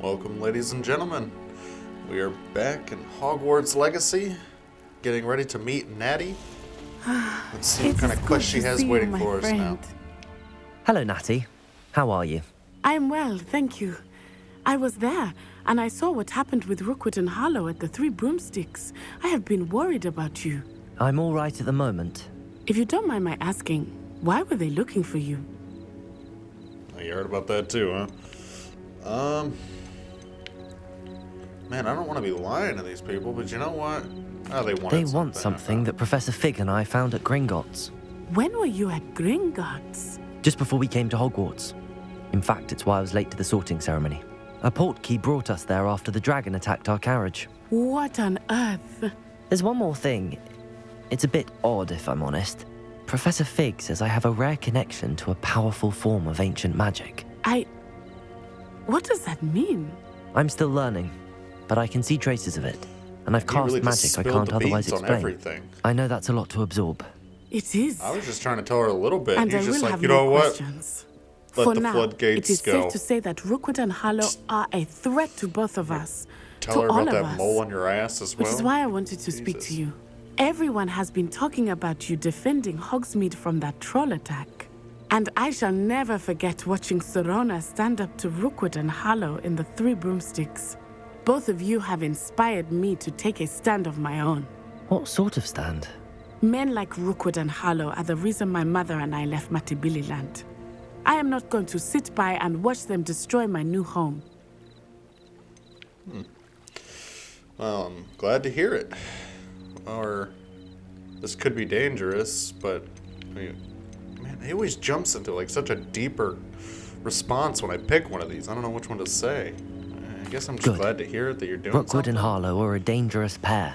Welcome, ladies and gentlemen. We are back in Hogwarts Legacy, getting ready to meet Natty. Let's see what kind of quest she has waiting for us now. Hello, Natty. How are you? I'm well, thank you. I was there, and I saw what happened with Rookwood and Harlow at the Three Broomsticks. I have been worried about you. I'm all right at the moment. If you don't mind my asking, why were they looking for you? Oh, you heard about that too, huh? Man, I don't want to be lying to these people, but you know what? Oh, they want something that Professor Fig and I found at Gringotts. When were you at Gringotts? Just before we came to Hogwarts. In fact, it's why I was late to the sorting ceremony. A portkey brought us there after the dragon attacked our carriage. What on earth? There's one more thing. It's a bit odd, if I'm honest. Professor Fig says I have a rare connection to a powerful form of ancient magic. What does that mean? I'm still learning, but I can see traces of it. And I've cast really magic I can't otherwise explain. I know that's a lot to absorb. It is. I was just trying to tell her a little bit. And You're I just will like, have you know no what? questions. Let For the now, floodgates it is go. safe to say that Rookwood and Harlow are a threat to both of us. Tell her to all about of that us. mole on your ass as well. Which is why I wanted to speak to you. Everyone has been talking about you defending Hogsmeade from that troll attack. And I shall never forget watching Sorona stand up to Rookwood and Harlow in the Three Broomsticks. Both of you have inspired me to take a stand of my own. What sort of stand? Men like Rookwood and Harlow are the reason my mother and I left Matabeleland. I am not going to sit by and watch them destroy my new home. Well, I'm glad to hear it. Or this could be dangerous, but I mean, man, he always jumps into like such a deeper response when I pick one of these. I don't know which one to say. I guess I'm just glad to hear it that you're doing Rookwood something. and Harlow are a dangerous pair.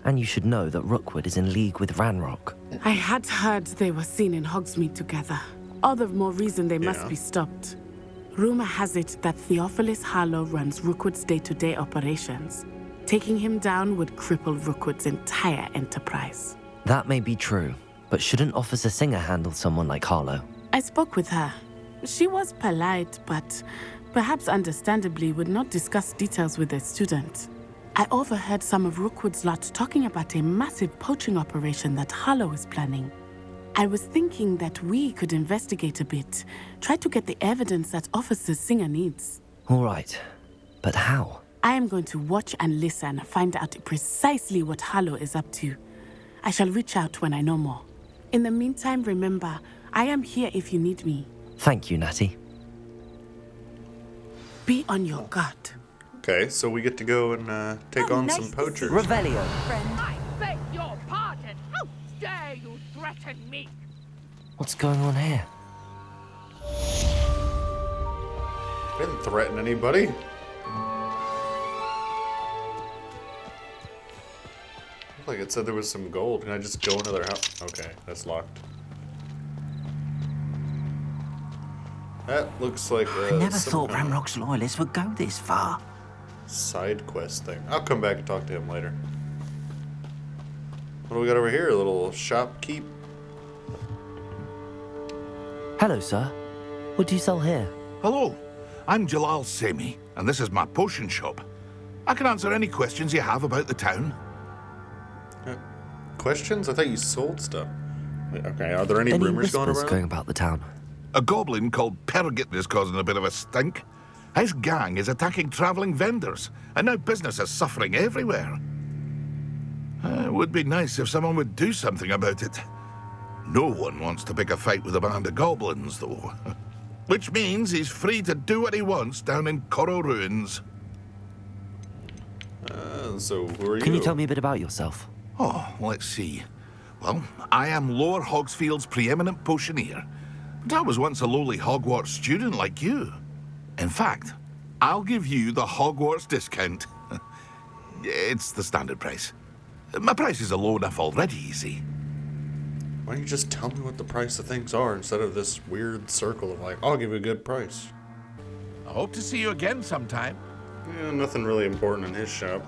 And you should know that Rookwood is in league with Ranrock. I had heard they were seen in Hogsmeade together. All the more reason they must be stopped. Rumor has it that Theophilus Harlow runs Rookwood's day-to-day operations. Taking him down would cripple Rookwood's entire enterprise. That may be true, but shouldn't Officer Singer handle someone like Harlow? I spoke with her. She was polite, but perhaps understandably would not discuss details with a student. I overheard some of Rookwood's lot talking about a massive poaching operation that Harlow is planning. I was thinking that we could investigate a bit, try to get the evidence that Officer Singer needs. All right, but how? I am going to watch and listen, find out precisely what Harlow is up to. I shall reach out when I know more. In the meantime, remember, I am here if you need me. Thank you, Natty. Be on your guard. Okay, so we get to go and take on some poachers. Revelio. Friend, I beg your pardon. How dare you threaten me? What's going on here? Didn't threaten anybody. Looked like it said there was some gold. Can I just go into their house? Okay, that's locked. That looks like I never thought Ranrock's loyalists would go this far. Side quest thing. I'll come back and talk to him later. What do we got over here? A little shopkeep. Hello, sir. What do you sell here? Hello, I'm Jalal Semi, and this is my potion shop. I can answer any questions you have about the town. Questions? I thought you sold stuff. Wait, okay, are there any rumors going around? Going about the town? A goblin called Pergit is causing a bit of a stink. His gang is attacking travelling vendors, and now business is suffering everywhere. It would be nice if someone would do something about it. No one wants to pick a fight with a band of goblins, though. Which means he's free to do what he wants down in Coral Ruins. So who are you? Can you tell me a bit about yourself? Oh, let's see. Well, I am Lower Hogsfield's preeminent potioneer, but I was once a lowly Hogwarts student like you. In fact, I'll give you the Hogwarts discount. It's the standard price. My prices are low enough already, you see. Why don't you just tell me what the price of things are instead of this weird circle of like, I'll give you a good price. I hope to see you again sometime. Yeah, nothing really important in his shop.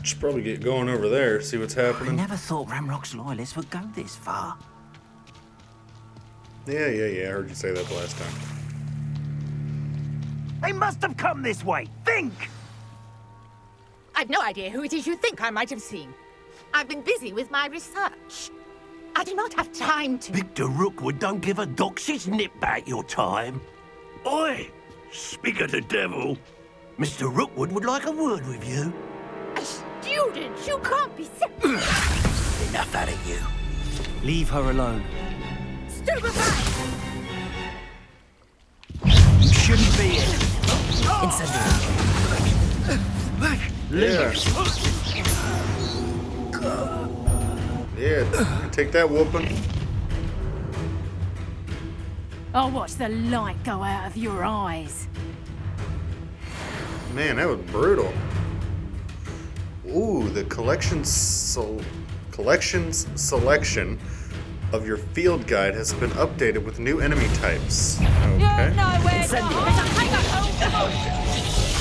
Should probably get going over there, see what's I happening. never thought Ranrock's loyalists would go this far. Yeah, I heard you say that the last time. They must have come this way. Think! I've no idea who it is you think I might have seen. I've been busy with my research. I do not have time to... Victor Rookwood don't give a doxy's nip back your time. Oi! Speak of the devil. Mr. Rookwood would like a word with you. A student? You can't be Enough out of you. Leave her alone. stupefied! You shouldn't be here. Yeah. Yeah, take that whooping. I'll watch the light go out of your eyes. Man, that was brutal. Ooh, the collections selection of your field guide has been updated with new enemy types. Okay. You're nowhere to hide.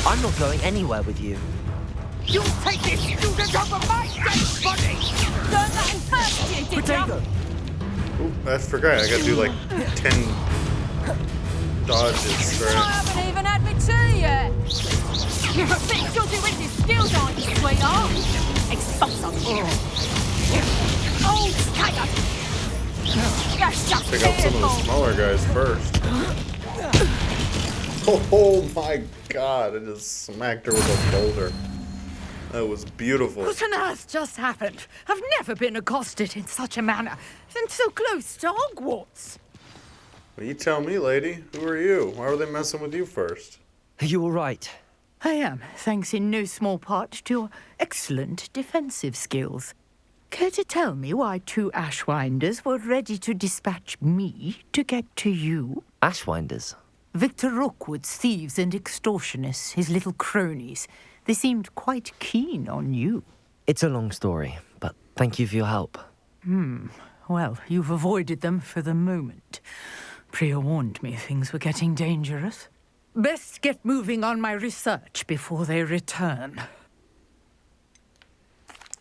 I'm not going anywhere with you. You take this student off of my dead body! Learn that in first year, did Potato! Ooh, I forgot. I gotta do like 10 dodges. I Right? haven't even had me tea yet. You're a bit dodgy with your skills, aren't you, sweetheart? Expulso. Oh, tiger! That's just Pick up some of the fearful. smaller guys first. Oh my god, I just smacked her with a boulder. That was beautiful. What on earth just happened? I've never been accosted in such a manner, and so close to Hogwarts. Well, you tell me, lady. Who are you? Why were they messing with you first? Are you all right? I am, thanks in no small part to your excellent defensive skills. Care to tell me why two Ashwinders were ready to dispatch me to get to you? Ashwinders. Victor Rookwood's thieves and extortionists, his little cronies. They seemed quite keen on you. It's a long story, but thank you for your help. Well, you've avoided them for the moment. Priya warned me things were getting dangerous. Best get moving on my research before they return.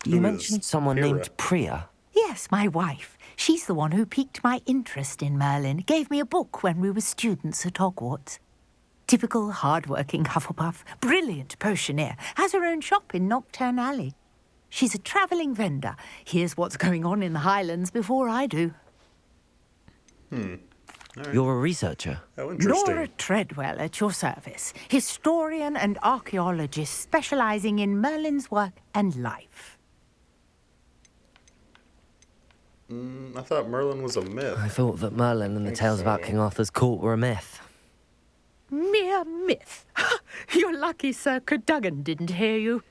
You Who mentioned is someone Hera? named Priya. Yes, my wife. She's the one who piqued my interest in Merlin. Gave me a book when we were students at Hogwarts. Typical hard-working Hufflepuff, brilliant potioneer, has her own shop in Knockturn Alley. She's a travelling vendor. Hears what's going on in the Highlands before I do. You're a researcher. How interesting. Nora Treadwell at your service, historian and archaeologist specialising in Merlin's work and life. I thought Merlin was a myth. I thought that Merlin and the tales about King Arthur's court were a myth. Mere myth. You're lucky Sir Cadogan didn't hear you.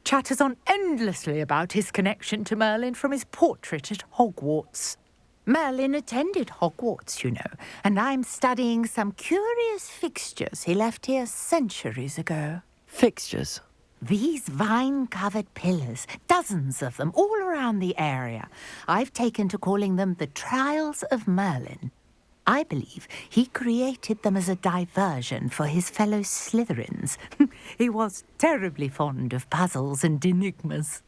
Chatters on endlessly about his connection to Merlin from his portrait at Hogwarts. Merlin attended Hogwarts, you know, and I'm studying some curious fixtures he left here centuries ago. Fixtures. These vine-covered pillars, dozens of them, all around the area. I've taken to calling them the Trials of Merlin. I believe he created them as a diversion for his fellow Slytherins. He was terribly fond of puzzles and enigmas.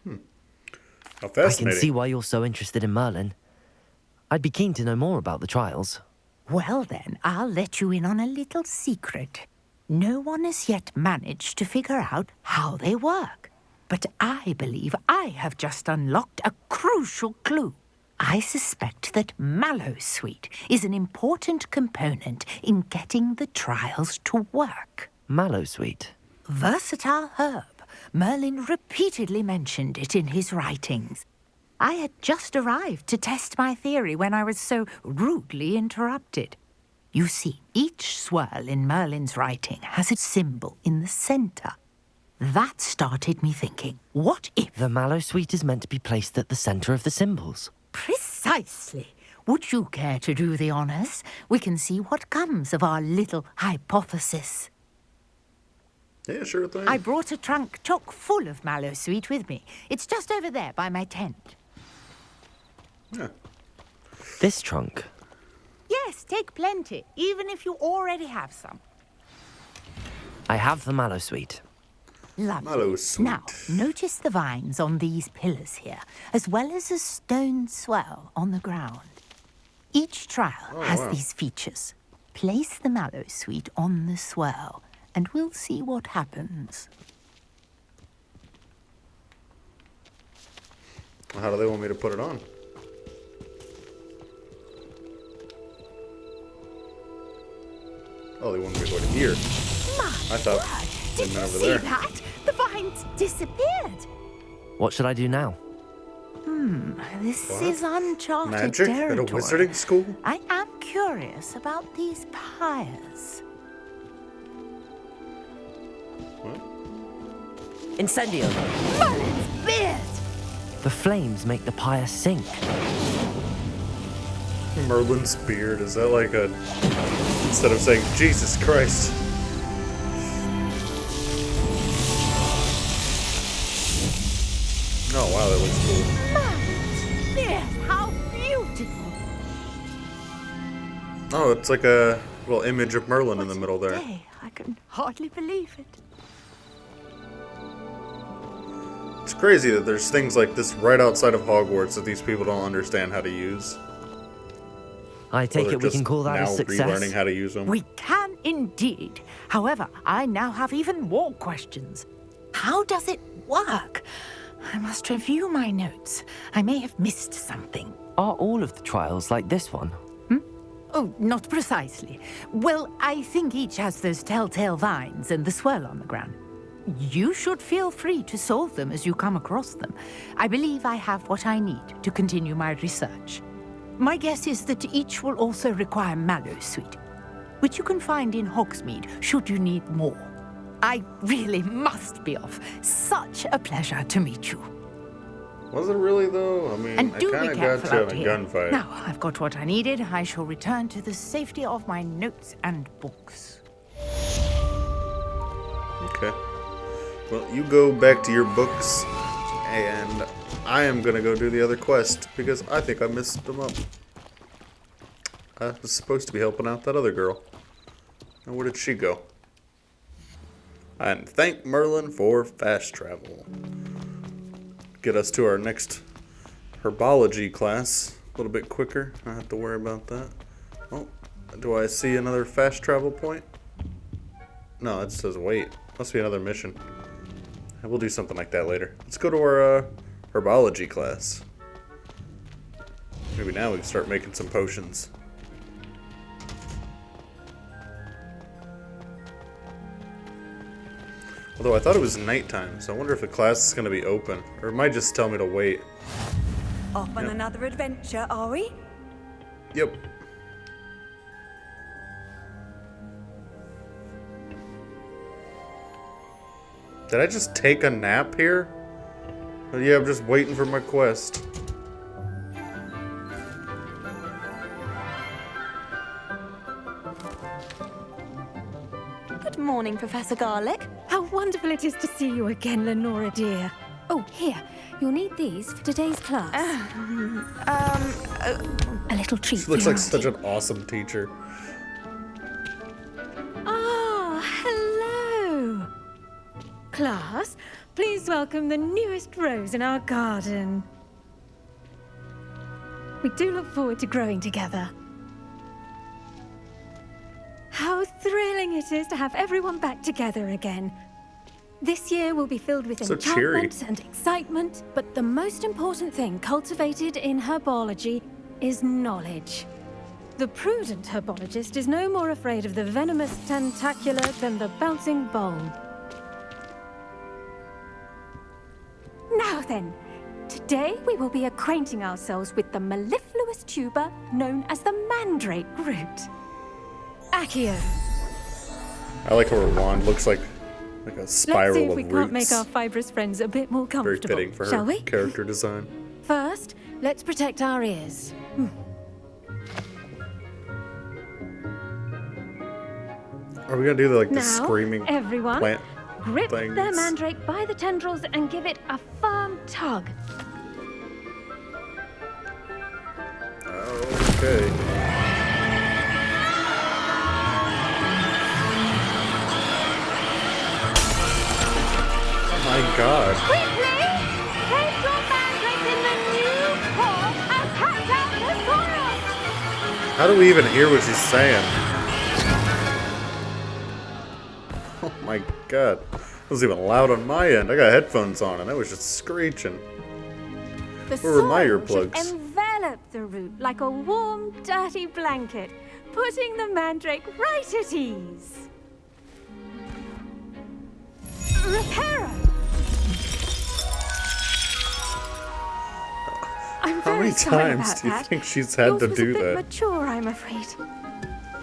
How I can fascinating. see why you're so interested in Merlin. I'd be keen to know more about the trials. Well then, I'll let you in on a little secret. No one has yet managed to figure out how they work. But I believe I have just unlocked a crucial clue. I suspect that Mallowsweet is an important component in getting the trials to work. Mallowsweet. Versatile herb. Merlin repeatedly mentioned it in his writings. I had just arrived to test my theory when I was so rudely interrupted. You see, each swirl in Merlin's writing has a symbol in the centre. That started me thinking, what if... The Mallowsweet is meant to be placed at the centre of the symbols. Precisely. Would you care to do the honours? We can see what comes of our little hypothesis. Yeah, sure thing. I brought a trunk chock full of Mallowsweet with me. It's just over there by my tent. Yeah. This trunk. Yes, take plenty, even if you already have some. I have the Mallowsweet. Lovely. Mallowsweet. Now, notice the vines on these pillars here, as well as a stone swell on the ground. Each trial has wow. these features. place the mallow sweet on the swirl, and we'll see what happens. How do they want me to put it on? Oh, they want me to go to here. I thought Did they you meant over see there. that? The vines disappeared. What should I do now? This What? is uncharted Magic at a territory. wizarding school? I am curious about these pyres. What? Incendio! Merlin's beard! The flames make the pyre sink. Merlin's beard, is that like a... Instead of saying, Jesus Christ. Oh wow, that looks cool. Merlin's beard! How beautiful! Oh, it's like a little image of Merlin in the middle there. Day. I can hardly believe it. It's crazy that there's things like this right outside of Hogwarts that these people don't understand how to use. I Or take they're it we can just call that a now success. relearning how to use them. We can indeed. However, I now have even more questions. How does it work? I must review my notes. I may have missed something. Are all of the trials like this one? Oh, not precisely. Well, I think each has those telltale vines and the swirl on the ground. You should feel free to solve them as you come across them. I believe I have what I need to continue my research. My guess is that each will also require mallow sweet, which you can find in Hogsmeade should you need more. I really must be off. Such a pleasure to meet you. Was it really though? I mean, And I do be kind of careful got you out in a here. gunfight. Now I've got what I needed. I shall return to the safety of my notes and books. Okay. Well, you go back to your books, and I am gonna go do the other quest because I think I messed them up. I was supposed to be helping out that other girl. And where did she go? And thank Merlin for fast travel. Get us to our next herbology class a little bit quicker. I don't have to worry about that. Oh, do I see another fast travel point? No, it says wait. Must be another mission. We'll do something like that later. Let's go to our herbology class. Maybe now we can start making some potions. Although I thought it was nighttime, so I wonder if the class is going to be open. Or it might just tell me to wait. Off on another adventure, are we? Yep. Did I just take a nap here? Oh, yeah, I'm just waiting for my quest. Good morning, Professor Garlick. How wonderful it is to see you again, Lenora dear. Oh, here. You'll need these for today's class. A little treat She for looks your like such auntie. an awesome teacher. Ah, hello. Class, please welcome the newest rose in our garden. We do look forward to growing together. How thrilling it is to have everyone back together again. This year will be filled with So cheery. enchantment and excitement, but the most important thing cultivated in herbology is knowledge. The prudent herbologist is no more afraid of the venomous tentacula than the bouncing bulb. Now then, today we will be acquainting ourselves with the mellifluous tuber known as the mandrake root. Accio. I like how her wand looks like a Let's spiral see if of we roots. can't make our fibrous friends a bit more Very comfortable. fitting for Shall her we? character design. First, let's protect our ears. Are we gonna do the Now, screaming everyone, plant grip things? their mandrake by the tendrils and give it a firm tug. Okay. Oh my god. Quickly! Place your mandrake in the new pot and pack out the soil! How do we even hear what she's saying? Oh my god. It was even loud on my end. I got headphones on and I was just screeching. The Where were my soil earplugs? should envelop the root like a warm, dirty blanket, putting the mandrake right at ease. Reparo! I'm How very many sorry times about do you that. think she's had Yours to was do a bit that? mature, I'm afraid.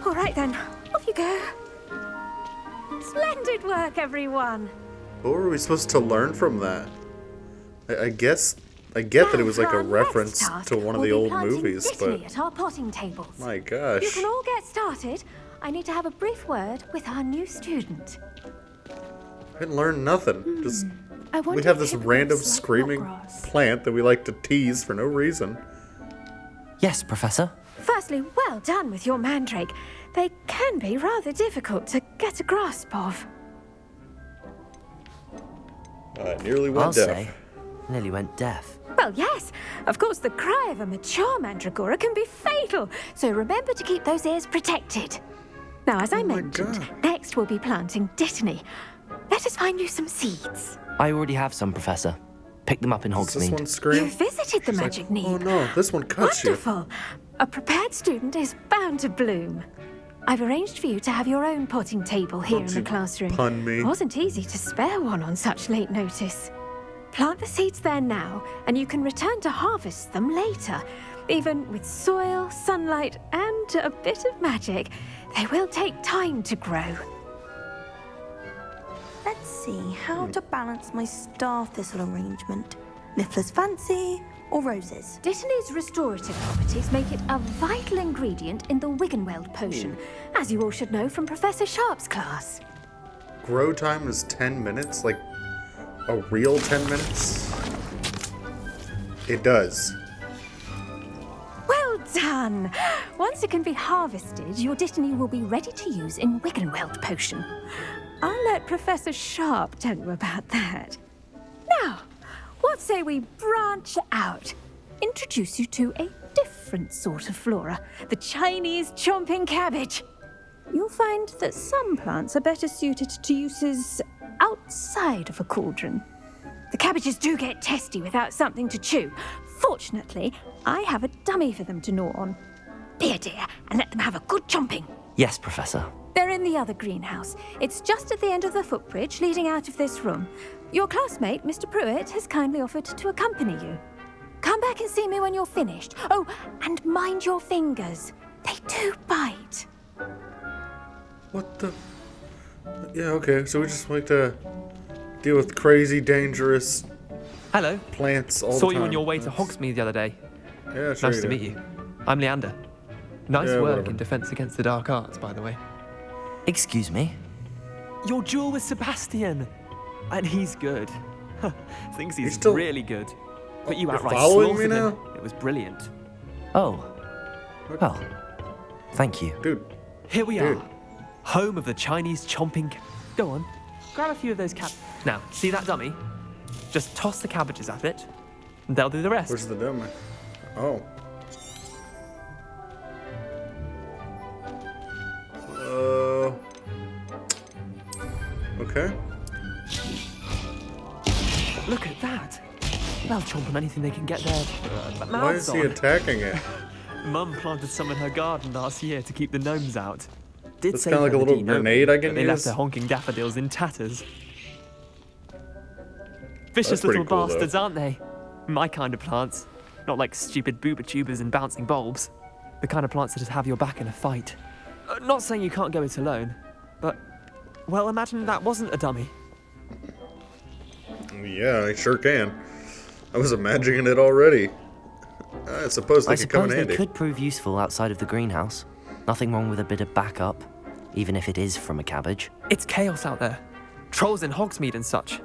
All right then, off you go. Splendid work, everyone. What were we supposed to learn from that? I get that it was like a reference to one of the old movies, but at our potting tables. my gosh. You can all get started. I need to have a brief word with our new student. I didn't learn nothing. Just I wonder we have if this hippogriffs random like screaming knotgrass. plant that we like to tease for no reason. Yes, Professor. Firstly, well done with your mandrake. They can be rather difficult to get a grasp of. I nearly went I'll deaf. say, nearly went deaf. Well, yes. Of course, the cry of a mature mandragora can be fatal, so remember to keep those ears protected. Now, as I mentioned, God. next we'll be planting dittany. Let us find you some seeds. I already have some, Professor. Pick them up in Does this Hogsmeade. one scream? You visited the She's like, magic need. oh no, this one cuts you. Wonderful. A prepared student is bound to bloom. I've arranged for you to have your own potting table here in Don't the you classroom. pun me. It wasn't easy to spare one on such late notice. Plant the seeds there now, and you can return to harvest them later. Even with soil, sunlight, and a bit of magic, they will take time to grow. Let's see how to balance my star thistle arrangement. Niffler's fancy or roses? Dittany's restorative properties make it a vital ingredient in the Wiggenweld potion, as you all should know from Professor Sharp's class. Grow time is 10 minutes? Like a real 10 minutes? It does. Well done! Once it can be harvested, your Dittany will be ready to use in Wiggenweld potion. I'll let Professor Sharp tell you about that. Now, what say we branch out? Introduce you to a different sort of flora, the Chinese chomping cabbage. You'll find that some plants are better suited to uses outside of a cauldron. The cabbages do get testy without something to chew. Fortunately, I have a dummy for them to gnaw on. Be a dear and let them have a good chomping. Yes, Professor. They're in the other greenhouse. It's just at the end of the footbridge leading out of this room. Your classmate, Mr. Pruitt, has kindly offered to accompany you. Come back and see me when you're finished. Oh, and mind your fingers. They do bite. What the? Yeah, okay, so we just like to deal with crazy, dangerous Hello. plants all the Saw time. you on your way to Hogsmeade the other day. Yeah, sure Nice to did. meet you. I'm Leander. Nice Yeah, work whatever. in Defense Against the Dark Arts, by the way. Excuse me? Your duel with Sebastian! And he's good. Thinks he's still- really good. But you You're outright following me slaughtered him. now? It was brilliant. Oh. Well, thank you. Dude, Here we Dude. are. Home of the Chinese chomping... Go on. Grab a few of those Now, see that dummy? Just toss the cabbages at it, and they'll do the rest. where's the dummy? Oh. Okay. Look at that. They'll chomp on anything they can get their Why mouths is he on. attacking it? Mum planted some in her garden last year to keep the gnomes out. Did It's save kinda like her a the little de-gnoming, grenade I but can they left use. their honking daffodils in tatters. That's Vicious pretty little cool, though. bastards, aren't they? My kind of plants. Not like stupid booba tubers and bouncing bulbs. The kind of plants that just have your back in a fight. Not saying you can't go it alone, but... Well, imagine that wasn't a dummy. Yeah, I sure can. I was imagining it already. I suppose they I could come in suppose they handy. could prove useful outside of the greenhouse. Nothing wrong with a bit of backup, even if it is from a cabbage. It's chaos out there. Trolls in Hogsmeade and such.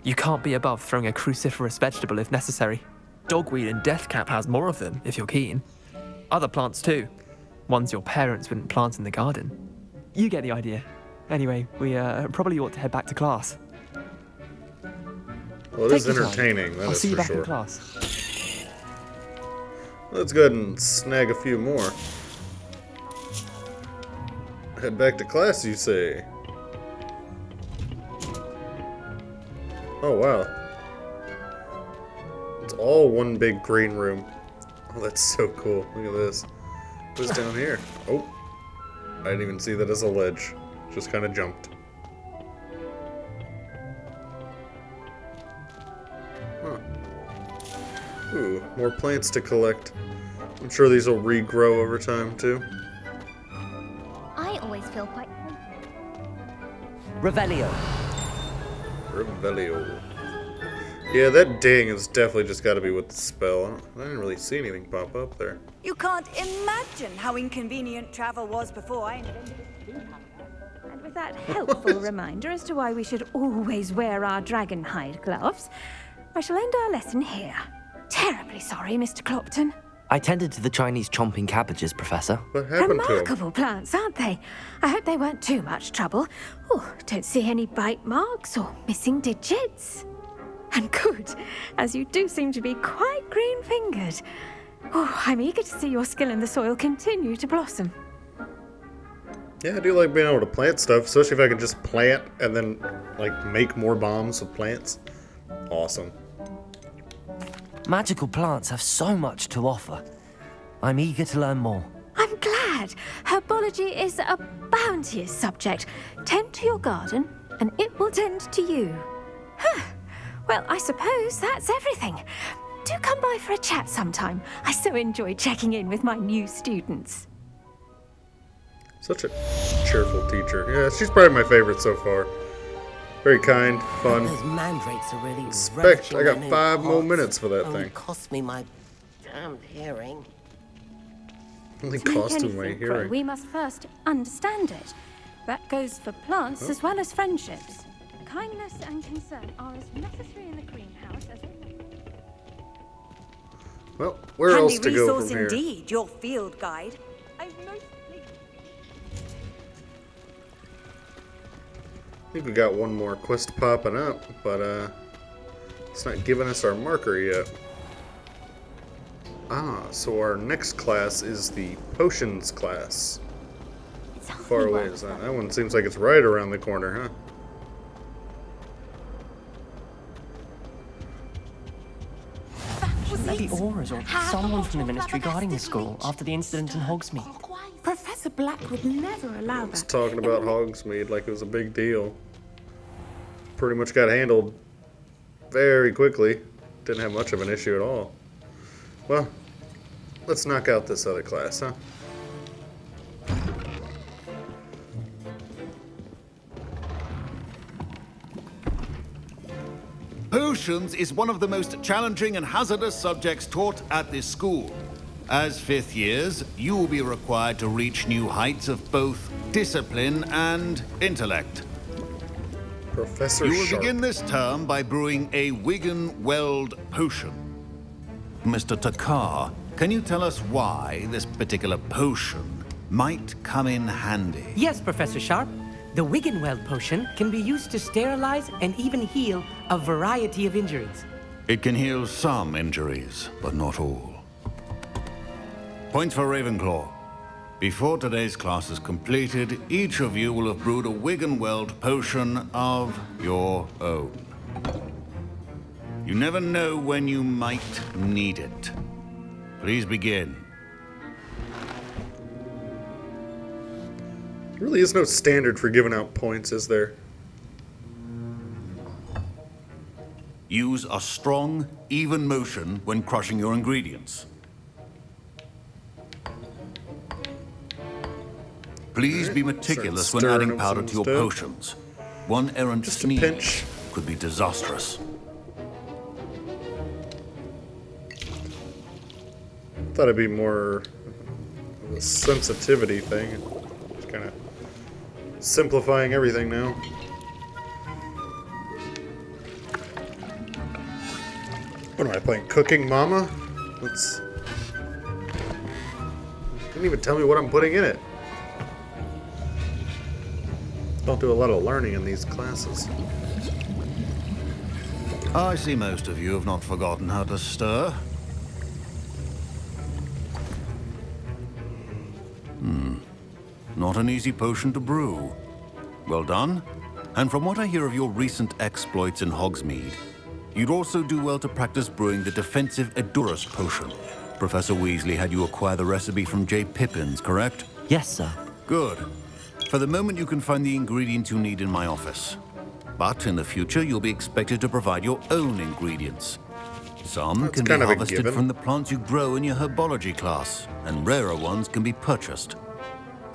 You can't be above throwing a cruciferous vegetable if necessary. Dogweed and deathcap has more of them, if you're keen. Other plants too. Ones your parents wouldn't plant in the garden. You get the idea. Anyway, we probably ought to head back to class. Well, it is Take your time. entertaining, that I'll is see you for back sure. in class. Let's go ahead and snag a few more. Head back to class, you say? Oh, wow. It's all one big green room. Oh, that's so cool. Look at this. What's down here? Oh. I didn't even see that as a ledge. Just kind of jumped. Huh. Ooh, more plants to collect. I'm sure these will regrow over time, too. I always feel quite... Revelio. Revelio. Yeah, that ding has definitely just got to be with the spell. I didn't really see anything pop up there. You can't imagine how inconvenient travel was before I invented it. And with that helpful reminder as to why we should always wear our dragon hide gloves, I shall end our lesson here. Terribly sorry, Mr. Clopton. I tended to the Chinese chomping cabbages, Professor. What happened to Remarkable plants, aren't they? I hope they weren't too much trouble. Oh, don't see any bite marks or missing digits. And good, as you do seem to be quite green-fingered. Oh, I'm eager to see your skill in the soil continue to blossom. Yeah, I do like being able to plant stuff, especially if I can just plant and then, like, make more bombs with plants. Awesome. Magical plants have so much to offer. I'm eager to learn more. I'm glad. Herbology is a bounteous subject. Tend to your garden, and it will tend to you. Huh. Well, I suppose that's everything. Do come by for a chat sometime. I so enjoy checking in with my new students. Such a cheerful teacher. Yeah, she's probably my favorite so far. Very kind, fun. Those mandrakes are really Respect. I got relishing 5 more pots. minutes for that Only thing. cost me my damned hearing. Only To make cost him my anything grow, hearing. we must first understand it. That goes for plants as well as friendships. Kindness and concern are as necessary in the greenhouse as in the... Well, where else to go resource from here? indeed, your field guide. I'm most I think we got one more quest popping up, but it's not giving us our marker yet. Ah, so our next class is the potions class. How far away is that? That one seems like it's right around the corner, huh? Maybe Aura's or someone from the Ministry guarding the school after the incident in Hogsmeade. Professor Black would never allow It's that. talking about Hogsmeade like it was a big deal. Pretty much got handled very quickly. Didn't have much of an issue at all. Well, let's knock out this other class, huh? Potions is one of the most challenging and hazardous subjects taught at this school. As 5th years, you will be required to reach new heights of both discipline and intellect. Professor You will Sharp. begin this term by brewing a Wigan Weld potion. Mr. Takar, can you tell us why this particular potion might come in handy? Yes, Professor Sharp. The Wiggenweld potion can be used to sterilize and even heal a variety of injuries. It can heal some injuries, but not all. Points for Ravenclaw. Before today's class is completed, each of you will have brewed a Wiggenweld potion of your own. You never know when you might need it. Please begin. There really is no standard for giving out points, is there? Use a strong, even motion when crushing your ingredients. Please be meticulous when stirring adding them powder some to your stuff. potions. One errant Just a sneeze pinch. could be disastrous. Thought it'd be more of a sensitivity thing. Just kind of simplifying everything now. What am I playing? Cooking Mama? Let's. Didn't even tell me what I'm putting in it. Don't do a lot of learning in these classes. I see most of you have not forgotten how to stir. Not an easy potion to brew. Well done. And from what I hear of your recent exploits in Hogsmeade, you'd also do well to practice brewing the defensive Edurus potion. Professor Weasley had you acquire the recipe from J. Pippin's, correct? Yes, sir. Good. For the moment, you can find the ingredients you need in my office. But in the future, you'll be expected to provide your own ingredients. Some That's can be kind of a harvested given. from the plants you grow in your herbology class, and rarer ones can be purchased.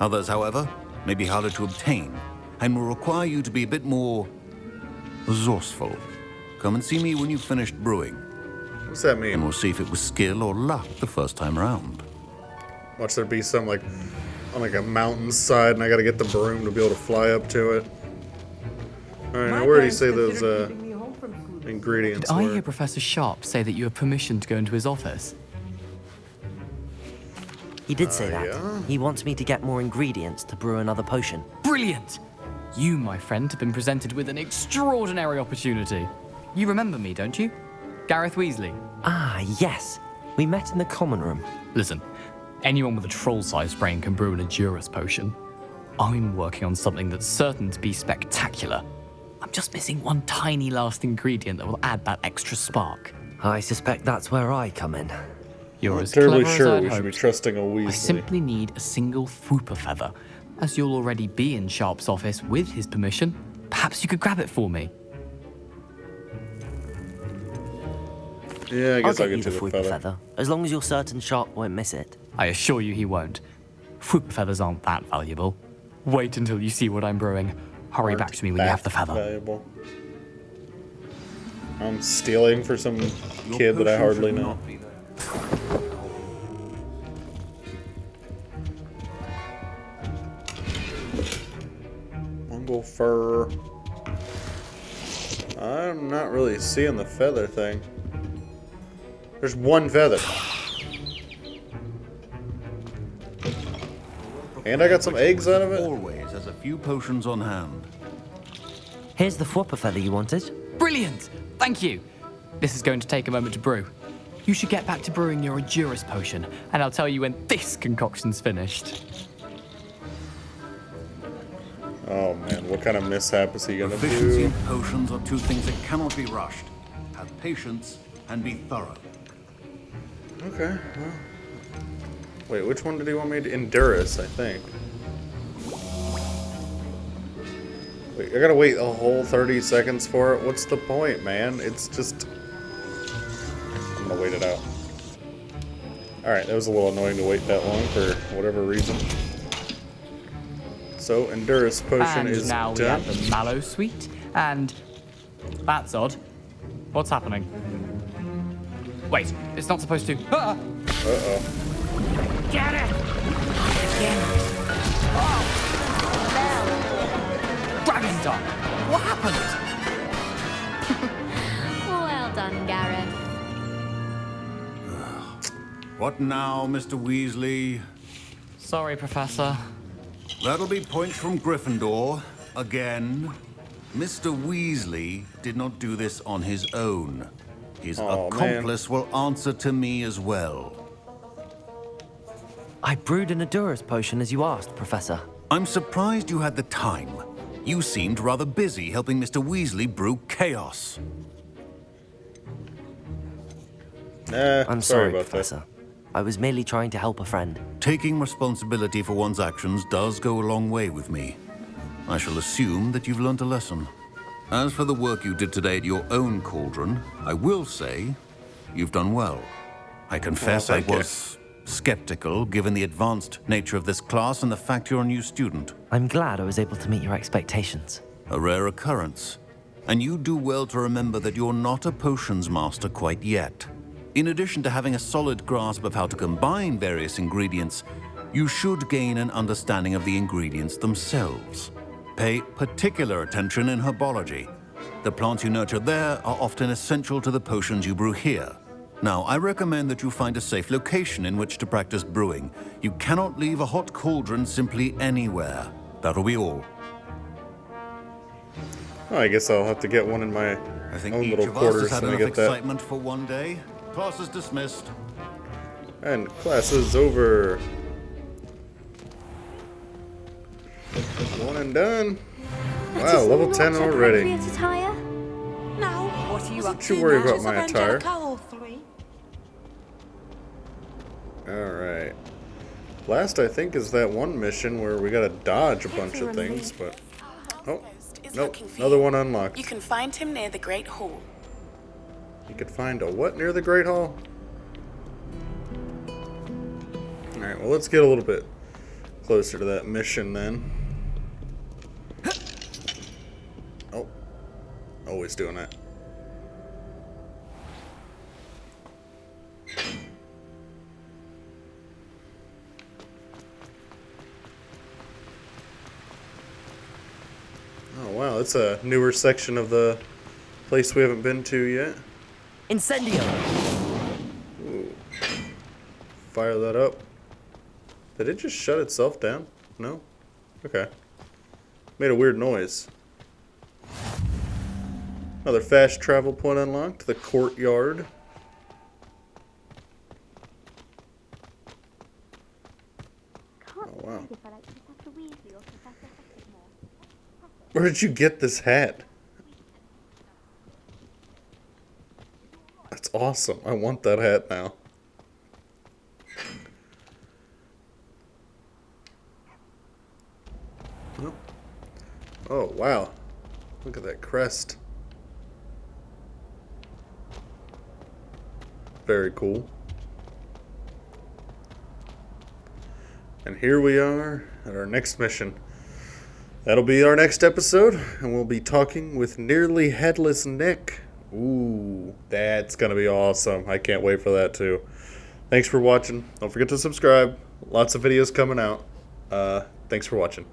Others, however, may be harder to obtain, and will require you to be a bit more resourceful. Come and see me when you've finished brewing. What's that mean? And we'll see if it was skill or luck the first time around. Watch there be some like on like a mountainside, and I gotta get the broom to be able to fly up to it. All right, now where do you say those ingredients Did I were? hear Professor Sharp say that you have permission to go into his office? He did say that. Yeah? He wants me to get more ingredients to brew another potion. Brilliant! You, my friend, have been presented with an extraordinary opportunity. You remember me, don't you? Gareth Weasley. Ah, yes. We met in the common room. Listen, anyone with a troll-sized brain can brew an Edurus potion. I'm working on something that's certain to be spectacular. I'm just missing one tiny last ingredient that will add that extra spark. I suspect that's where I come in. You're I'm as terribly clever sure as we I'd should be hoped. trusting a Weasley. I simply need a single Fwooper feather. As you'll already be in Sharp's office with his permission, perhaps you could grab it for me. Yeah, I guess I'll get get you you the the Fwooper feather. as long as you're certain Sharp won't miss it. I assure you he won't. Fwooper feathers aren't that valuable. Wait until you see what I'm brewing. Hurry back to me when you have the feather. Valuable. I'm stealing for some kid that I hardly know. Mongol fur. I'm not really seeing the feather thing. There's one feather. And I got some eggs out of it. Always has a few potions on hand. Here's the Fwooper feather you wanted. Brilliant! Thank you. This is going to take a moment to brew. You should get back to brewing your Edurus potion, and I'll tell you when this concoction's finished. Oh man, what kind of mishap is he gonna Proficiency do? in potions are two things that cannot be rushed. Have patience and be thorough. Okay, well. Wait, which one did he want me to? Endurus, I think. Wait, I gotta wait a whole 30 seconds for it? What's the point, man? It's just... I'm gonna wait it out. Alright, that was a little annoying to wait that long for whatever reason. So, Endurus potion And is now we done. have the Mallow Suite, and... That's odd. What's happening? Wait, it's not supposed to... Ah! Uh-oh. Get it! Dragon Dog! What happened? Well done, Gareth. What now, Mr. Weasley? Sorry, Professor. That'll be points from Gryffindor. Again. Mr. Weasley did not do this on his own. His accomplice will answer to me as well. I brewed an Edurus potion as you asked, Professor. I'm surprised you had the time. You seemed rather busy helping Mr. Weasley brew chaos. I'm sorry, Professor. I was merely trying to help a friend. Taking responsibility for one's actions does go a long way with me. I shall assume that you've learnt a lesson. As for the work you did today at your own cauldron, I will say you've done well. I confess I was skeptical, given the advanced nature of this class and the fact you're a new student. I'm glad I was able to meet your expectations. A rare occurrence. And you do well to remember that you're not a potions master quite yet. In addition to having a solid grasp of how to combine various ingredients, you should gain an understanding of the ingredients themselves. Pay particular attention in herbology. The plants you nurture there are often essential to the potions you brew here. Now, I recommend that you find a safe location in which to practice brewing. You cannot leave a hot cauldron simply anywhere. That'll be all. Oh, I guess I'll have to get one in my own little quarters had when I enough get that. excitement for one day. Class is dismissed. And class is over. One and done. Wow, level 10 already. Attire? Now, what are you up Don't to you worry now? about my attire. Three. Alright. Last, I think, is that one mission where we gotta dodge a bunch of things, but... Oh, nope, another one unlocked. You can find him near the Great Hall. You could find a what near the Great Hall? Alright, well, let's get a little bit closer to that mission then. Oh, always doing that. Oh wow, it's a newer section of the place we haven't been to yet. Incendio! Ooh. Fire that up. Did it just shut itself down? No? Okay. Made a weird noise. Another fast travel point unlocked. The courtyard. Oh wow. Where did you get this hat? That's awesome. I want that hat now. Oh, wow. Look at that crest. Very cool. And here we are at our next mission. That'll be our next episode, and we'll be talking with Nearly Headless Nick. Ooh, that's gonna be awesome. I can't wait for that too. Thanks for watching. Don't forget to subscribe. Lots of videos coming out. Thanks for watching.